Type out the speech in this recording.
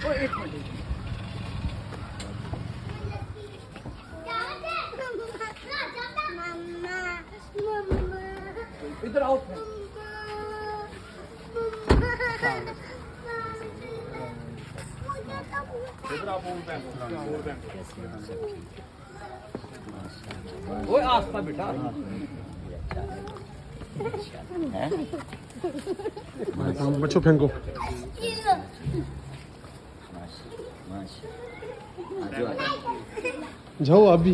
एक मिनट इधर आओ इधर आओ वो आस्था बेटा बच्चों फेंको जाओ अभी